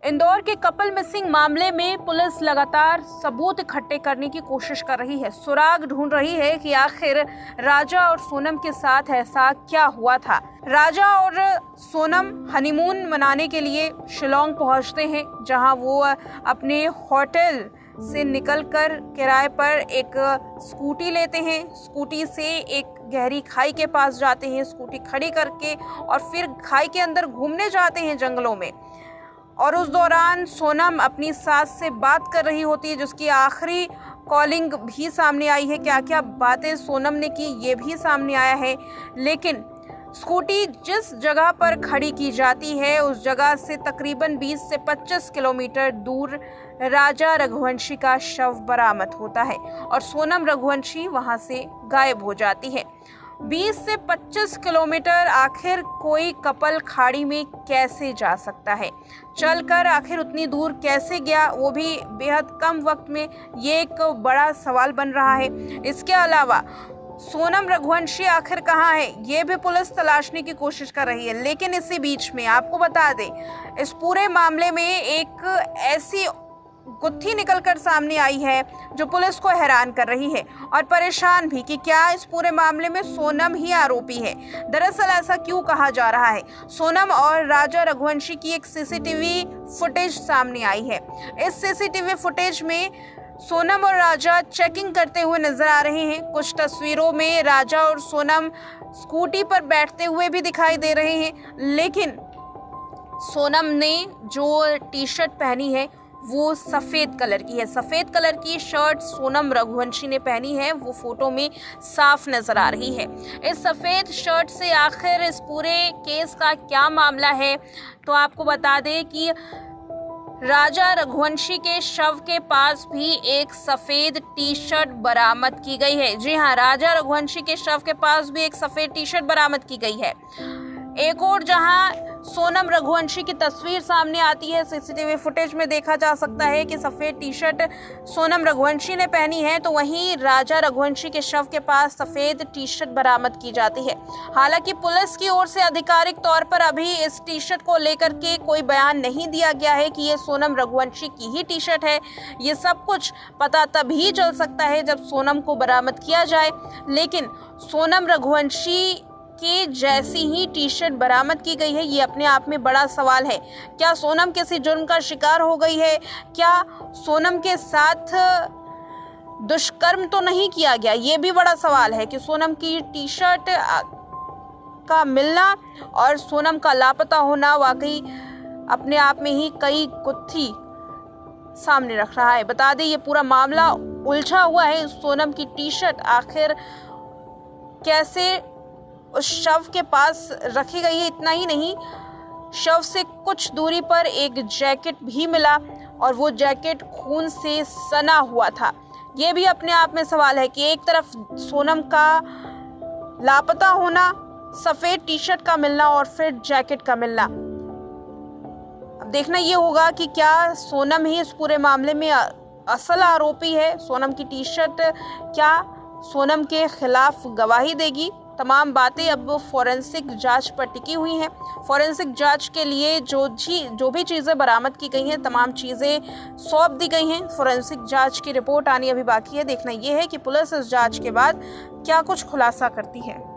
इंदौर के couple missing मामले में पुलिस लगातार सबूत इकट्ठे करने की कोशिश कर रही है। सुराग ढूंढ रही है कि आखिर राजा और सोनम के साथ ऐसा क्या हुआ था। राजा और सोनम हनीमून मनाने के लिए शिलोंग पहुंचते हैं, जहां वो अपने होटल से निकलकर किराए पर एक स्कूटी लेते हैं। स्कूटी से एक गहरी खाई के पास जाते हैं, स्कूटी खड़ी करके, और फिर खाई के अंदर घूमने जाते हैं जंगलों में। और उस दौरान सोनम अपनी सास से बात कर रही होती है, जिसकी आखिरी कॉलिंग भी सामने आई है। क्या क्या बातें सोनम ने की ये भी सामने आया है। लेकिन स्कूटी जिस जगह पर खड़ी की जाती है उस जगह से तकरीबन 20 से 25 किलोमीटर दूर राजा रघुवंशी का शव बरामद होता है और सोनम रघुवंशी वहां से गायब हो जाती है। 20 से 25 किलोमीटर आखिर कोई कपल खाड़ी में कैसे जा सकता है, चलकर आखिर उतनी दूर कैसे गया, वो भी बेहद कम वक्त में, ये एक बड़ा सवाल बन रहा है। इसके अलावा सोनम रघुवंशी आखिर कहाँ है, ये भी पुलिस तलाशने की कोशिश कर रही है। लेकिन इसी बीच में आपको बता दें, इस पूरे मामले में एक ऐसी गुत्थी निकलकर सामने आई है जो पुलिस को हैरान कर रही है और परेशान भी, कि क्या इस पूरे मामले में सोनम ही आरोपी है। दरअसल ऐसा क्यों कहा जा रहा है? सोनम और राजा रघुवंशी की एक सीसीटीवी फुटेज सामने आई है। इस सीसीटीवी फुटेज में सोनम और राजा चेकिंग करते हुए नजर आ रहे हैं। कुछ तस्वीरों में राजा और सोनम स्कूटी पर बैठते हुए भी दिखाई दे रहे हैं, लेकिन सोनम ने जो टी शर्ट पहनी है वो सफ़ेद कलर की है। सफ़ेद कलर की शर्ट सोनम रघुवंशी ने पहनी है, वो फोटो में साफ नजर आ रही है। इस सफ़ेद शर्ट से आखिर इस पूरे केस का क्या मामला है, तो आपको बता दें कि राजा रघुवंशी के शव के पास भी एक सफ़ेद टी शर्ट बरामद की गई है। जी हाँ, राजा रघुवंशी के शव के पास भी एक सफ़ेद टी शर्ट बरामद की गई है। एक और जहां सोनम रघुवंशी की तस्वीर सामने आती है, सीसीटीवी फुटेज में देखा जा सकता है कि सफ़ेद टी शर्ट सोनम रघुवंशी ने पहनी है, तो वहीं राजा रघुवंशी के शव के पास सफ़ेद टी शर्ट बरामद की जाती है। हालांकि पुलिस की ओर से आधिकारिक तौर पर अभी इस टी शर्ट को लेकर के कोई बयान नहीं दिया गया है कि ये सोनम रघुवंशी की ही टी शर्ट है। ये सब कुछ पता तभी चल सकता है जब सोनम को बरामद किया जाए। लेकिन सोनम रघुवंशी के जैसी ही टी शर्ट बरामद की गई है, ये अपने आप में बड़ा सवाल है। क्या सोनम किसी जुर्म का शिकार हो गई है? क्या सोनम के साथ दुष्कर्म तो नहीं किया गया? ये भी बड़ा सवाल है कि सोनम की टी शर्ट का मिलना और सोनम का लापता होना वाकई अपने आप में ही कई गुत्थी सामने रख रहा है। बता दें, ये पूरा मामला उलझा हुआ है। सोनम की टी शर्ट आखिर कैसे उस शव के पास रखी गई है। इतना ही नहीं, शव से कुछ दूरी पर एक जैकेट भी मिला और वो जैकेट खून से सना हुआ था। ये भी अपने आप में सवाल है कि एक तरफ सोनम का लापता होना, सफ़ेद टी शर्ट का मिलना और फिर जैकेट का मिलना। अब देखना ये होगा कि क्या सोनम ही इस पूरे मामले में असल आरोपी है। सोनम की टी शर्ट क्या सोनम के खिलाफ गवाही देगी? तमाम बातें अब फॉरेंसिक जांच पर टिकी हुई हैं। फॉरेंसिक जांच के लिए जो भी चीज़ें बरामद की गई हैं, तमाम चीज़ें सौंप दी गई हैं। फॉरेंसिक जांच की रिपोर्ट आनी अभी बाकी है। देखना यह है कि पुलिस इस जांच के बाद क्या कुछ खुलासा करती है।